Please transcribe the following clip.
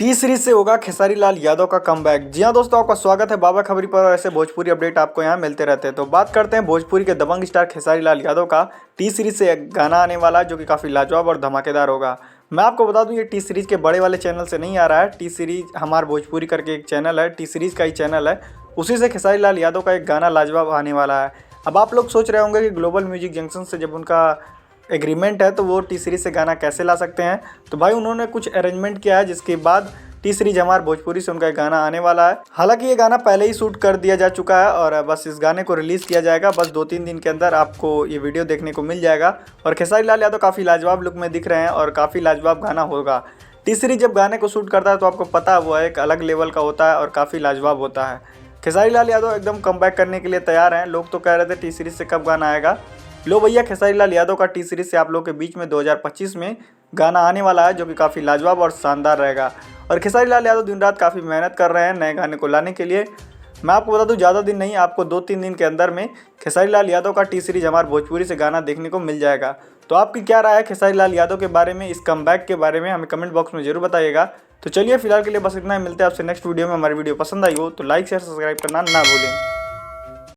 T series से होगा खेसारी लाल यादव का कमबैक। जी हाँ दोस्तों, आपका स्वागत है बाबा खबरी पर और ऐसे भोजपुरी अपडेट आपको यहाँ मिलते रहते हैं। तो बात करते हैं भोजपुरी के दबंग स्टार खेसारी लाल यादव का। टी सीरीज से एक गाना आने वाला है जो कि काफ़ी लाजवाब और धमाकेदार होगा। मैं आपको बता दूं, ये टी सीरीज के बड़े वाले चैनल से नहीं आ रहा है। टी सीरीज हमार भोजपुरी करके एक चैनल है, टी सीरीज का ही चैनल है, उसी से खेसारी लाल यादव का एक गाना लाजवाब आने वाला है। अब आप लोग सोच रहे होंगे कि ग्लोबल म्यूजिक जंक्शन से जब उनका एग्रीमेंट है तो वो टी सीरीज से गाना कैसे ला सकते हैं। तो भाई उन्होंने कुछ अरेंजमेंट किया है जिसके बाद टी सीरीज हमारे भोजपुरी से उनका एक गाना आने वाला है। हालांकि ये गाना पहले ही शूट कर दिया जा चुका है और बस इस गाने को रिलीज़ किया जाएगा। बस 2-3 दिन के अंदर आपको ये वीडियो देखने को मिल जाएगा। और खेसारी लाल यादव काफ़ी लाजवाब लुक में दिख रहे हैं और काफ़ी लाजवाब गाना होगा। टी सीरीज जब गाने को शूट करता है तो आपको पता है वो एक अलग लेवल का होता है और काफ़ी लाजवाब होता है। खेसारी लाल यादव एकदम कमबैक करने के लिए तैयार हैं। लोग तो कह रहे थे टी सीरीज से कब गाना आएगा। लो भैया, खेसारी लाल यादव का टी सीरीज से आप लोग के बीच में 2025 में गाना आने वाला है जो कि काफ़ी लाजवाब और शानदार रहेगा। और खेसारी लाल यादव दिन रात काफ़ी मेहनत कर रहे हैं नए गाने को लाने के लिए। मैं आपको बता दूं, ज़्यादा दिन नहीं, आपको 2-3 दिन के अंदर में खेसारी लाल यादव का टी सीरीज हमारे भोजपुरी से गाना देखने को मिल जाएगा। तो आपकी क्या राय है खेसारी लाल यादव के बारे में, इस कमबैक के बारे में हमें कमेंट बॉक्स में जरूर बताइएगा। तो चलिए फिलहाल के लिए बस इतना ही, मिलते हैं आपसे नेक्स्ट वीडियो में। हमारी वीडियो पसंद आई हो तो लाइक शेयर सब्सक्राइब करना ना भूलें।